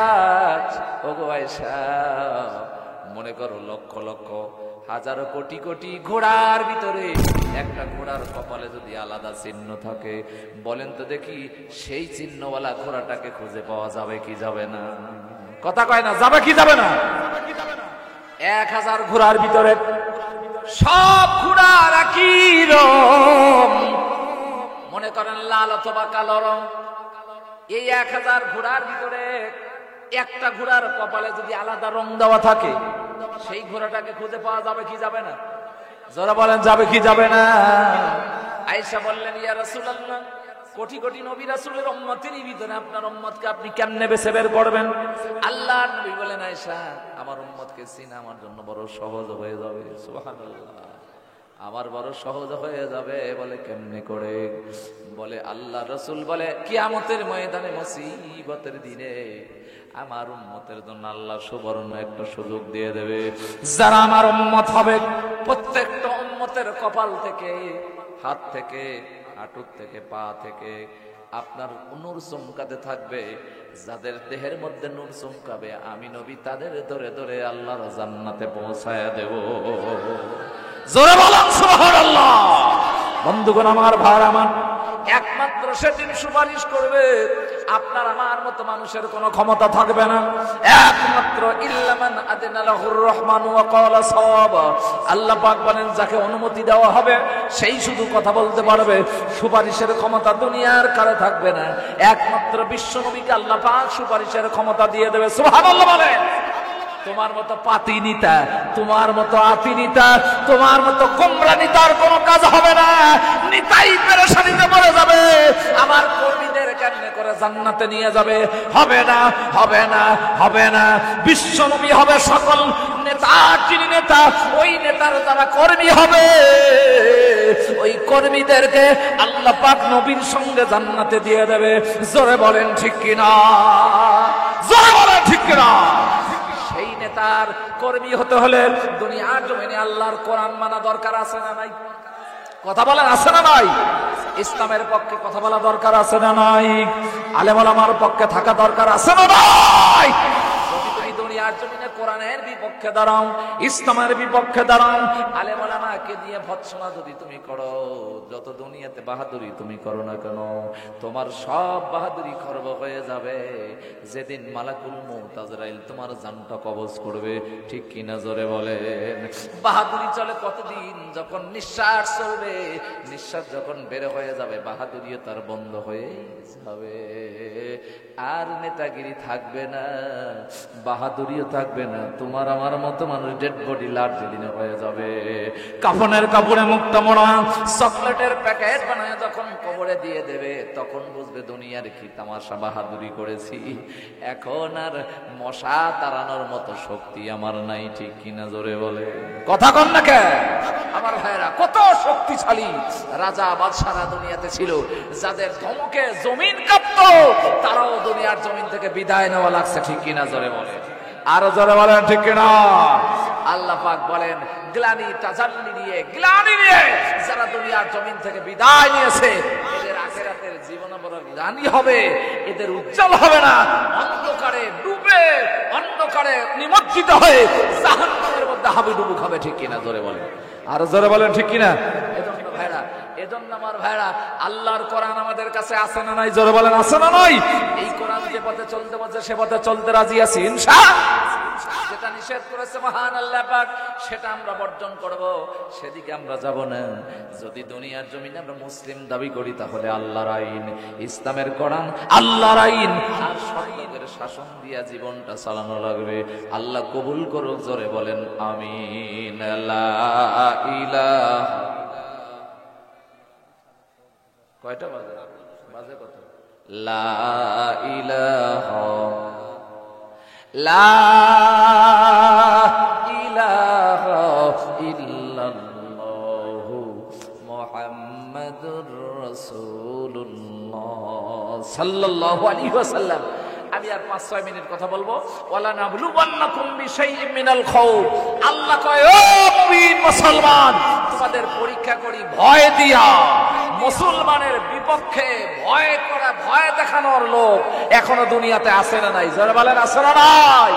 ওগো আয়েশা, মনে করো লক্ষ লক্ষ হাজারো কোটি কোটি ঘোড়ার ভিতরে একটা ঘোড়ার কপালে যদি আলাদা চিহ্ন থাকে, বলেন তো দেখি সেই চিহ্নওয়ালা ঘোড়াটাকে খুঁজে পাওয়া যাবে কি যাবে না? কথা কয় না, যাবে কি যাবে না? 1000 ঘোড়ার ভিতরে সব ঘোড়ার একই রং, মনে করেন লাল অথবা কালো রং। এই 1000 ঘোড়ার ভিতরে একটা ঘোড়ার কপালে যদি আলাদা রং দেওয়া থাকে, সেই ঘোড়াটাকে খুঁজে পাওয়া যাবে কি যাবে না? যারা বলেন যাবে কি যাবে না? আয়েশা বললেন, ইয়া রাসূলুল্লাহ, কোটি কোটি নবী রাসূলের উম্মতের ভিতরে আপনার উম্মতকে আপনি কেমনে বেছে বের করবেন? আল্লাহর নবী বলেন, আয়েশা, আমার উম্মতকে চিনা আমার জন্য বড় সহজ হয়ে যাবে। সুবহানাল্লাহ, আমার বড় সহজ হয়ে যাবে। বলে কেমনে করে? বলে আল্লাহ রাসূল বলে, কিয়ামতের ময়দানে মুসিবতের দিনে আমার উম্মতের জন্য আল্লাহ সুবর্ণ একটা সুযোগ দিয়ে দেবে। যারা আমার উম্মত হবে, প্রত্যেকটা উম্মতের কপাল থেকে, হাত থেকে, হাঁটুর থেকে, পা থেকে আপনার নূর চমকাতে থাকবে। যাদের দেহের মধ্যে নূর চমকাবে, আমি নবী তাদের ধরে ধরে আল্লাহর জান্নাতে পৌঁছায়া দেব। জোরে বলেন সুবহানাল্লাহ। বন্ধুগণ আমার, ভাই আমার, একমাত্র সেদিন সুপারিশ করবে, আপনার আমার মতো মানুষের কোনো ক্ষমতা থাকবে না। একমাত্র ইল্লামান আদিনা লাহুর রহমান ওয়া ক্বালা সাওয়াবা, আল্লাহ পাক বলেন যাকে অনুমতি দেওয়া হবে সেই শুধু কথা বলতে পারবে। সুপারিশের ক্ষমতা দুনিয়ার কারো থাকবে না, একমাত্র বিশ্ব নবীকে আল্লাহ পাক সুপারিশের ক্ষমতা দিয়ে দেবে। সুবহানাল্লাহ বলেন। তোমার মতো পাতি নিতা, তোমার মতো আতি নিতা, তোমার মতো গোমরা নিতার কোনো কাজ হবে না। নিতাই পেরেশানিতে মরে যাবে। আমার কর্মীদেরকে কেমনে করে জান্নাতে নিয়ে যাবে? হবে না, হবে না, হবে না। বিশ্বনবী হবে সকল নেতার যিনি নেতা, ওই নেতার যারা কর্মী হবে, ওই কর্মীদেরকে আল্লাহ পাক নবীর সঙ্গে জান্নাতে দিয়ে দেবে। জোরে বলেন ঠিক কিনা? জোরে বলেন ঠিক কিনা? সেই নেতার কর্মী হতে হলে দুনিয়ার জমিনে আল্লাহর কোরআন মানা দরকার আছে না নাই? কথা বলেন আছে না নাই? ইসলামের পক্ষে কথা বলা দরকার আছে না নাই? আলেম ওলামার পক্ষে থাকা দরকার আছে না নাই? যদি তুমি দুনিয়ার জমিনে কোরআনের বিপক্ষে দাঁড়াও, ইসলামের বিপক্ষে দাঁড়াও, আলেম ওলামাকে দিয়ে ভৎসনা যদি তুমি করো, যত দুনিয়াতে বাহাদুরি তুমি করো না কেন, তোমার সব বাহাদুরি খর্ব হয়ে যাবে যেদিন মালাকুল মউত আজরাইল তোমার জানটা কবজ করবে। ঠিক কিনা জোরে বলেন? বাহাদুরি চলে কতদিন? যখন নিঃশ্বাস চলবে, নিঃশ্বাস যখন বের হয়ে যাবে বাহাদুরিও তার বন্ধ হয়ে যাবে, আর নেতাগিরি থাকবে না, বাহাদুরিও থাকবে না। তোমার আমার মতো মানুষ ডেড বডি লাট যেদিনে হয়ে যাবে, কাফনের কাপড়ে মুক্তা মোড়া চকলেটের প্যাকেট বানায় যখন কবরে দিয়ে দেবে, তখন বুঝবে দুনিয়ার কি তামাশা বাহাদুরি করেছি। এখন আর মশা তাড়ানোর মতো শক্তি আমার নাই। ঠিক কিনা জোরে বলে? কথা কন না কে আমার ভাইরা? কত শক্তিশালী রাজা বাদশারা দুনিয়াতে ছিল, যাদের ধমকে জমিন কাঁপতো, তারাও দুনিয়ার জমিন থেকে বিদায় নেওয়া লাগছে। ঠিক কিনা জোরে বলে? আরো জোরে বলেন ঠিক কিনা? আল্লাহ পাক বলেন গ্লানি তাজাল্লি নিয়ে, গ্লানি নিয়ে যারা দুনিয়ার জমিন থেকে বিদায় নিয়েছে, এদের আখিরাতের জীবন বড় গ্লানি হবে, এদের উজ্জ্বল হবে না, অন্ধকারে ডুবে, অন্ধকারে নিমজ্জিত হয়ে জাহান্নামের মধ্যে হাবুডুবু খাবে। ঠিক কিনা জোরে বলেন? আরো জোরে বলেন ঠিক কিনা? এজন্য ভাইরা, এজন্য আমার ভাইরা, আল্লাহর কোরআন আমাদের কাছে আছে না নাই? জোরে বলেন আছে না নাই? এই কোরআন যে পথে চলতে বলছে সে পথে চলতে রাজি আছি ইনশাআল্লাহ। যেটা নিষেধ করেছে মহান আল্লাহ পাক সেটা আমরা বর্জন করব, সেদিকে আমরা যাব না। যদি দুনিয়ার জমিনে আমরা মুসলিম দাবি করি, তাহলে আল্লাহর আইন, ইসলামের কোরআন, আল্লাহর আইন আর সত্যের শাসন দিয়া জীবনটা চালানো লাগবে। আল্লাহ কবুল করুক। জোরে বলেন আমিন। লা ইলাহা। কয়টা বাজে? বাজে কত? লা ইলাহা, লা ইলাহা ইল্লাল্লাহু মুহাম্মাদুর রাসূলুল্লাহ সাল্লাল্লাহু আলাইহি ওয়াসাল্লাম। আমি আর 5-6 মিনিট কথা বলবো। ওয়ালা নাবলুওয়ান্নাকুম বিশাইইম মিনাল খাউফ। আল্লাহ কয়, ও মুমিন মুসলমান, তোমাদের পরীক্ষা করি ভয় দিয়া। মুসলমানের বিপক্ষে ভয় করা, ভয় দেখানোর লোক এখনো দুনিয়াতে আছে না নাই? যারা বলেন আছে না নাই?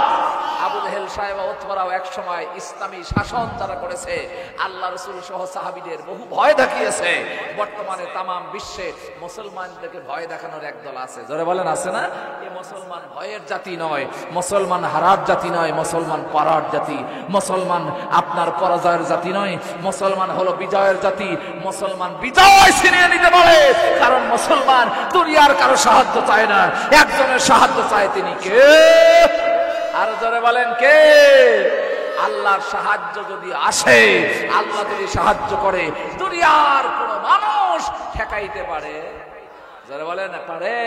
আবু জেহেল সাহেব উতবারাও এক সময় ইসলামী শাসন যারা করেছে, আল্লাহ রাসূল সহ সাহাবীদের বহু ভয় দেখিয়েছে। বর্তমানে তামাম বিশ্বে মুসলমানদেরকে ভয় দেখানোর একদল আছে। যারা বলেন আছে না? এই মুসলমান ভয়ের জাতি নয়, মুসলমান হারার জাতি নয়, মুসলমান পারার জাতি, মুসলমান আপনার পরাজয়ের জাতি নয়, মুসলমান হলো বিজয়ের জাতি। মুসলমান বিজয় ছিনিয়ে নিতে পারে, কারণ মুসলমান দুনিয়ার কারো সাহায্য চায় না, একজনের সাহায্য চায়, তিনি কে? আর জোরে বলেন কে? আল্লাহর সাহায্য যদি আসে, আল্লাহ যদি সাহায্য করে, দুনিয়ার কোন মানুষ ঠেকাইতে পারে? যারা বলে না পারে।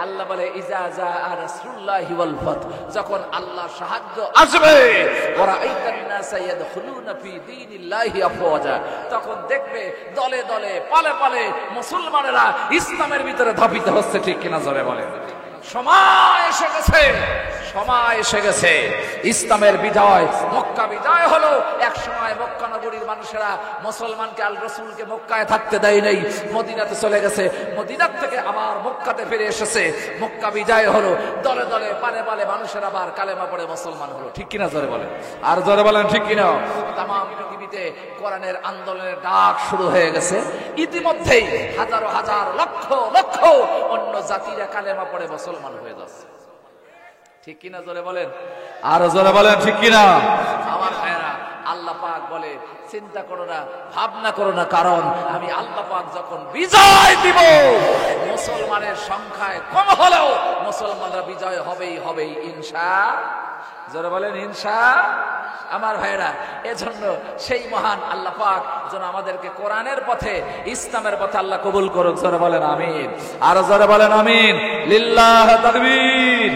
আল্লাহ বলে ইজা জাআ রাসূলুল্লাহি ওয়াল ফাত, যখন আল্লাহর সাহায্য আসবে, ওয়ারাআইতান নাসা ইয়াদখুলুনা ফি দীনিল্লাহি আফওয়াজা, তখন দেখবে দলে দলে পালে পালে মুসলমানেরা ইসলামের ভিতরে ধাবিত হচ্ছে। ঠিক কিনা জোরে বলে? সময় এসে গেছে, সময় এসে গেছে। ইসলামের বিজয়, মক্কা বিজয় হলো। এক সময় মক্কা নগরীর মানুষেরা মুসলমানকে, আল রাসূলকে মক্কায় থাকতে দেয় নাই, মদিনাতে চলে গেছে, মদিনা থেকে আবার মক্কাতে ফিরে এসেছে। মক্কা বিজয় হলো, দলে দলে পালে পালে মানুষেরা আবার কালেমা পড়ে মুসলমান হলো। ঠিক কিনা জোরে বলেন? আর জোরে বলেন ঠিক কিনা? তামাম পৃথিবীতে কোরআনের আন্দোলনের ডাক শুরু হয়ে গেছে। ইতিমধ্যেই হাজারো হাজার, লক্ষ লক্ষ অন্য জাতিরা কালেমা পড়ে মুসলমান হয়ে যাচ্ছে। ঠিক কিনা জোরে বলেন? আর জোরে বলেন ঠিক কিনা? আমার ভাইরা, আল্লাহ পাক বলে চিন্তা করো না, ভাবনা করো না, কারণ আমি আল্লাহ পাক যখন বিজয় দিব, মুসলমানের সংখ্যায় কম হলেও মুসলমানরা বিজয় হবেই হবেই ইনশাআল্লাহ। জোরে বলেন ইনশা। আমার ভাইরা, এজন্য সেই মহান আল্লাহ পাক যেন আমাদেরকে কোরআনের পথে, ইসলামের পথে আল্লাহ কবুল করুক। জোরে বলেন আমিন। আর জোরে বলেন আমিন। লিল্লাহ তাকবীর।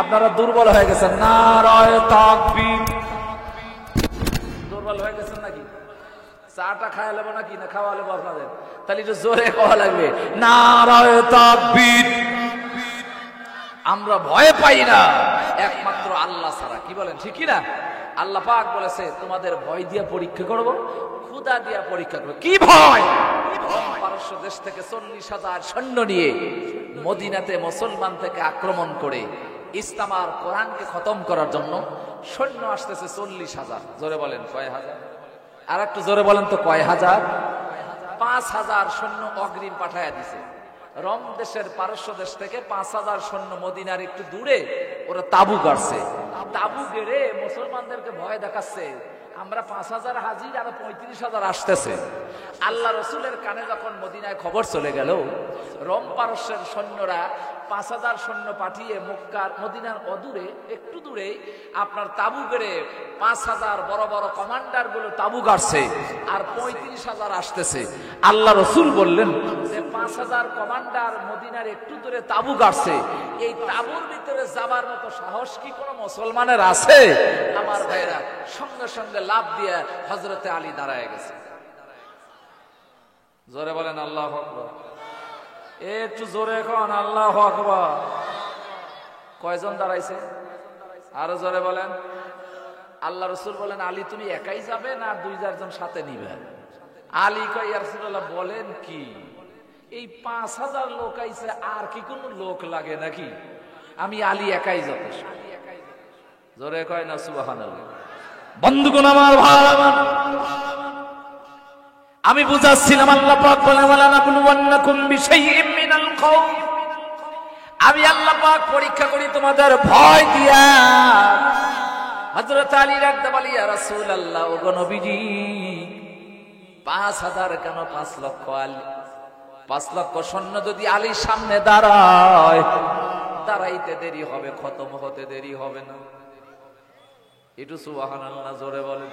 আপনারা দুর্বল হয়ে গেছেন, নারায়ে তাকবীর। দুর্বল হয়ে গেছেন নাকি? চাটা খাওয়া লাগবে নাকি, না খাওয়া লাগবে আপনাদের? তাহলে একটু জোরে খাওয়া লাগবে, নারায়ে তাকবীর। আমরা ভয় পাই না একমাত্র আল্লাহ ছাড়া। কি বলেন, ঠিক কি না? আল্লাহ পাক বলেছে তোমাদের ভয় দিয়া পরীক্ষা করব, ক্ষুধা দিয়া পরীক্ষা করব। কি ভয়? পারস্য দেশ থেকে 40,000 সৈন্য নিয়ে মদিনাতে মুসলমান থেকে আক্রমণ করে ইসলাম আর কোরআনকে খতম করার জন্য সৈন্য আসতেছে 40,000। জোরে বলেন কয় হাজার? আর একটু জোরে বলেন তো কয় হাজার? 5,000 সৈন্য অগ্রিম পাঠায়া দিছে। রোম দেশের পারস্য দেশ থেকে 5,000 সৈন্য মদিনার একটু দূরে ওরা তাবু গাড়ছে। তাবু গেড়ে মুসলমানদেরকে ভয় দেখাচ্ছে, আমরা 5,000 হাজির আর 35,000 আসতেছে। আল্লাহ রসুলের কানে যখন মদিনায় খবর চলে গেল, রোম পারস্যের সৈন্যরা 5,000 সৈন্য পাঠিয়ে মক্কার মদিনার অদূরে একটু দূরে আপনার তাবু গেড়ে 5,000 বড় বড় কমান্ডার গুলো তাবু গাড়ছে আর 35,000 আসতেছে। আল্লাহ রসুল বললেন যে 5,000 কমান্ডার মদিনার একটু দূরে তাবু গাড়ছে, এই তাবুর ভিতরে যাবার মতো সাহস কি কোনো মুসলমানের আছে? আমার ভাইরা, সঙ্গে সঙ্গে লাফ দিয়ে হযরতে আলী দাঁড়ায় গেছে। জোরে বলেন আল্লাহু আকবার। একটু জোরে এখন আল্লাহু আকবার। কয়জন দাঁড়াইছে? আরো জোরে বলেন। আল্লাহ রসুল বলেন আলী তুমি একাই যাবে না 2-4 জন সাথে নিবে? আলী কয় ইয়া রাসূলুল্লাহ বলেন কি, এই 5,000 লোক আইছে, আর কি কোনো লোক লাগে নাকি? আমি আলী একাই যথেষ্ট। জোরে কয় না সুবহানাল্লাহ। বন্ধুগণ আমার, ভাই আমার, আমি বুঝাচ্ছিলাম আল্লাহ পাক বলে ওয়ালানাকুলুওয়ান্নাকুম বিশাইইম মিনাল খাউফ, আমি আল্লাহ পাক পরীক্ষা করি তোমাদের ভয় দিয়া। হযরত আলী রাদিয়াল্লাহু আনহু ইয়া রাসূলুল্লাহ, ও গো নবীজি 5,000 কেন 5 লক্ষ আলী, 5 লক্ষ সৈন্য যদি আলীর সামনে দাঁড়ায়, দাঁড়াইতে দেরি হবে, খতম হতে দেরি হবে না? একটু সুবহানাল্লাহ জোরে বলেন,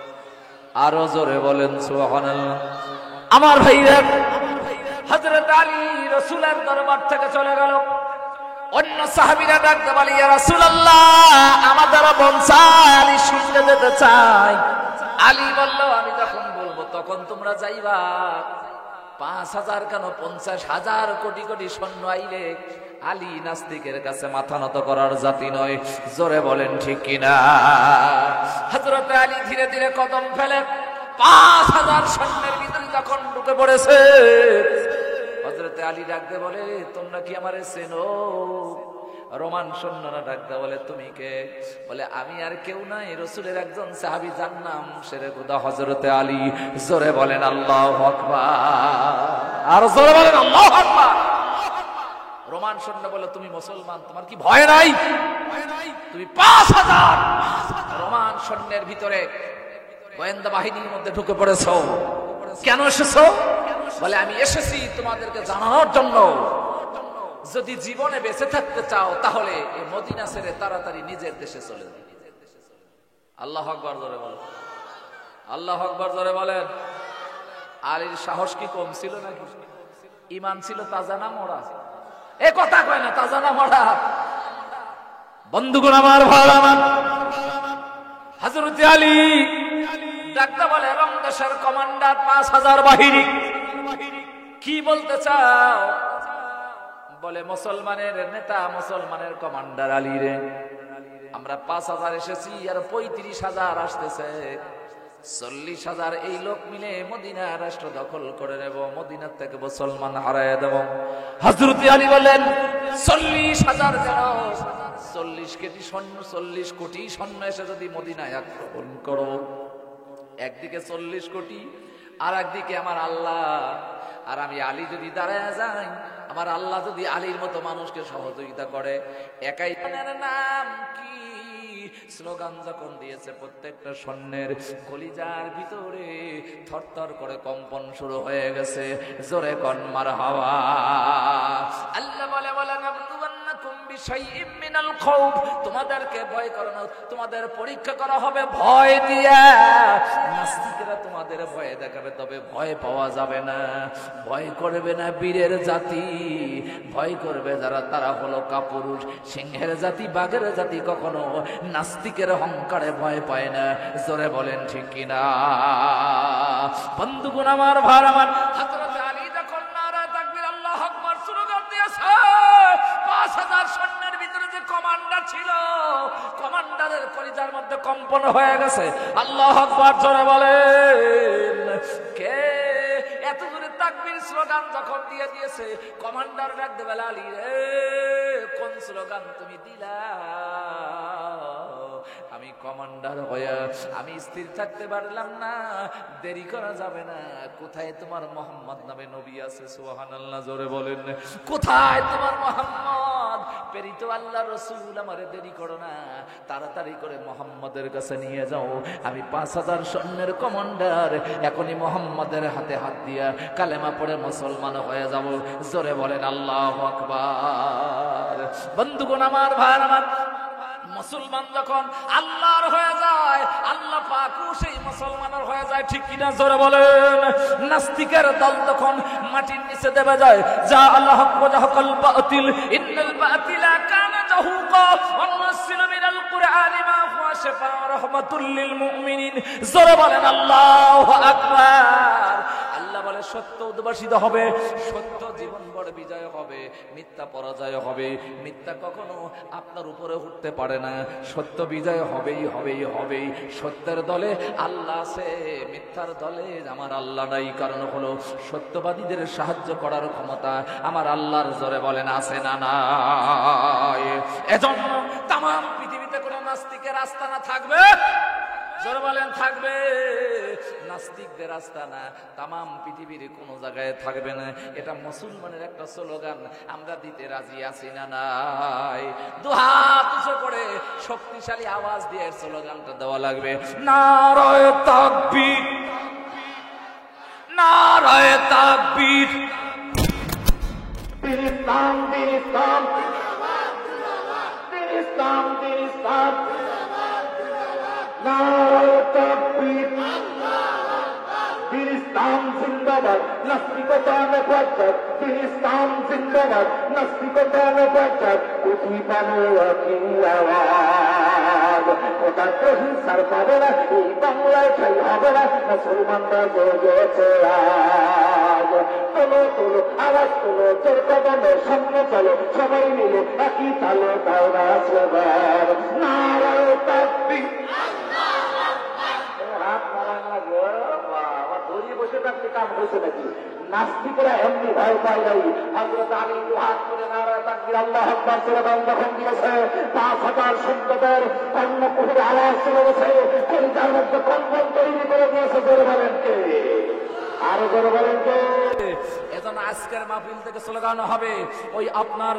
আরো জোরে বলেন সুবহানাল্লাহ। আমার ভাইরা, হযরত আলী রাসূলের দরবার থেকে চলে গেল। অন্য সাহাবীরা ডাকতে বলে ইয়া রাসূলুল্লাহ আমাদের বংশাল আলীর সঙ্গে যেতে চাই। আলী বলল আমি যখন বলবো তখন তোমরা যাইবা। 5,000 কেন 50,000 কোটি কোটি সৈন্য আইলে আলী নাস্তিকের কাছে মাথা নত করার জাতি নয়। জোরে বলেন ঠিক কিনা? হযরত আলী ধীরে ধীরে কদম ফেলে 5,000 সৈন্যের ভিতরে যখন ঢুকে পড়েছে, হযরত আলী ডাকতে বলে তোমরা কি আমারে চেনো? রোমান সৈন্যরা ডাকতে বলে তুমি কে? বলে আমি আর কেউ নাই, রাসূলের একজন সাহাবী, যার নাম শেরে খুদা হযরতে আলী। জোরে বলেন আল্লাহু আকবার। আর জোরে বলেন আল্লাহু আকবার। রোমান সৈন্য বলে তুমি মুসলমান, তোমার কি ভয় নাই? তুমি 5,000 রোমান সৈন্যের ভিতরে গোয়েন্দা বাহিনীর মধ্যে ঢুকে পড়েছো, কেন এসেছো? বলে আমি এসেছি তোমাদেরকে জানানোর জন্য, যদি জীবনে বেঁচে থাকতে চাও তাহলে এই মদিনা ছেড়ে তাড়াতাড়ি নিজের দেশে চলে যাও। আল্লাহু আকবার জোরে বলেন, আল্লাহু আকবার জোরে বলেন। আলীর সাহস কি কম ছিল নাকি? ঈমান ছিল তাজা না মরা? এ কথা কয় না, তাজা না মরা? বন্ধুগণ আমার, ভাই আমার, হযরত আলী ডাকতে বলে রোম দেশের কমান্ডার 5,000 বাহিনী, কি বলতে চাও? বলে মুসলমানের নেতা, মুসলমানের কমান্ডার আলী রে, আমরা 5,000 এসেছি আর 35,000 আসতেছে। 40,000 এই লোক মিলে মদিনা রাষ্ট্র দখল করে নেব, মদিনার থেকে মুসলমান হারায় দেব। হযরত আলী বলেন 40,000 যেন 40 কোটি সৈন্য, 40 কোটি সৈন্য এসে যদি মদিনায় আক্রমণ করো, একদিকে 40 কোটি আর একদিকে আমার আল্লাহ, আর আমি আলী যদি দাঁড়ায় যাই, আমার আল্লাহ যদি আলীর মতো মানুষকে সহযোগিতা করে, একাই নাম কি স্লোগান যখন দিয়েছে, প্রত্যেকটা সৈন্যের কলিজার ভিতরে থরথর করে কম্পন শুরু হয়ে গেছে। জোরে কোন মারহাবা। আল্লাহ বলে বলেন বিশাইইম মিনাল খাউফ, তোমাদেরকে ভয় করানো, তোমাদের পরীক্ষা করা হবে ভয় দিয়া। নাস্তিকেরা তোমাদের ভয় দেখাবে, তবে ভয় পাওয়া যাবে না। ভয় করবে না বীরের জাতি, ভয় করবে যারা, তারা হলো কাপুরুষ। সিংহের জাতি, বাঘের জাতি কখনো নাস্তিকের অহংকারে ভয় পায় না। জোরে বলেন ঠিক কিনা? বন্ধুগণ আমার, ভাই আমার, হযরত আলী যখন নারায়ে তাকবীর আল্লাহু আকবার স্লোগান দিয়েছে, 5000 সৈন্যের ভিতরে যে কমান্ডার ছিল, কমান্ডারের কলিজার মধ্যে কম্পন হয়ে গেছে। আল্লাহু আকবার জোরে বলেন। কে এত জোরে তাকবীর স্লোগান যখন দিয়ে দিয়েছে, কমান্ডার ডাক দেবে, আলী রে কোন স্লোগান তুমি দিলা? আমি কমান্ডার হয়ে আমি স্থির থাকতে পারলাম না, দেরি করা যাবে না। কোথায় তোমার মোহাম্মদ নামে নবী আছে? সুবহানাল্লাহ জোরে বলেন। কোথায় তোমার মোহাম্মদ প্রেরিত আল্লাহ রাসূল? আমারে দেরি করো না, তাড়াতাড়ি করে মোহাম্মদের কাছে নিয়ে যাও। আমি 5000 সৈন্যের কমান্ডার, এখনই মোহাম্মদের হাতে হাত দিয়া কালেমা পড়ে মুসলমান হয়ে যাব। জোরে বলেন আল্লাহু আকবার। বন্ধুগণ আমার, ভাই আমার, মুসলমান যখন আল্লাহর হয়ে যায়, আল্লাহ পাকও সেই মুসলমানের হয়ে যায়, ঠিক কিনা? জোরে বলেন। নাস্তিকের দল তখন মাটির নিচে দেবে যায়, যা আল্লাহ ওয়াজাহাকাল বাতিল ইন্নাল বাতিলা কানা জাহুকা ওয়া নুনাজ্জিলু মিনাল কুরআনি মা হুয়া শিফা ওয়া রাহমাতুল লিল মুমিনিন। জোরে বলেন আল্লাহু আকবার। আল্লাহ বলে সত্য উদ্ভাসিত হবে, সত্য জীবন বড় বিজয় হবে, মিথ্যা পরাজয় হবে। মিথ্যা কখনো আপনার উপরে উঠতে পারে না, সত্য বিজয় হবেই হবেই হবেই। সত্যের দলে আল্লাহ আছে, মিথ্যার দলে আমার আল্লাহ নাই। কারণ হলো সত্যবাদীদের সাহায্য করার ক্ষমতা আমার আল্লাহর। জোরে বলেন আছে না নাই? এজন্য তামাম পৃথিবীতে কোনো নাস্তিকের আস্তানা থাকবে? জোরে বলেন থাকবে? নাস্তিকদের আস্তানা তামাম পৃথিবীর কোন জায়গায় থাকবে না। এটা মুসলমানের একটা স্লোগান, আমরা দিতে রাজি আছি না নাই? দুহাত উঁচু করে শক্তিশালী আওয়াজ দিয়ে স্লোগানটা দেওয়া লাগবে, নারায়ে তাকবীর, নারায়ে তাকবীর। দিন ইসলাম, দিন ইসলাম, দিন ইসলাম, দিন ইসলাম, নারায়ে তাকবীর, দিন ইসলাম জিন্দাবাদ, নাস্তিকতা নেপাচার, দিন ইসলাম জিন্দাবাদ, নাস্তিকতা নেপাচার। কোটি পানো একই আওয়াজ, কোটা হিংসার পাবে না, এই বাংলায় ঠাই হবে না, মুসলমানরা জেগেছে আজ। তোলো তোলো আওয়াজ তোলো, জোর কদমে সামনে চলো, সবাই মিলে একই তালে দাও না স্লোগান, নারায়ে তাকবীর। বসে থাকতে কাম হয়েছে নাকি? নাস্তিকরা এমনি ভয় পায় নাই। হযরত আলী দুহাত করে নারায়ে তাকবীর আল্লাহু আকবার স্লোগান যখন দিয়েছে, 5000 সৈন্যদের কর্ণকুহরে আওয়াজ চলে গেছে, কলিজার মধ্যে কম্পন তৈরি করে দিয়েছে। জোরে বলেন কে? আরো জোরে বলেন কে? এজন্য আজকের মাহফিল থেকে স্লোগান হবে, ওই আপনার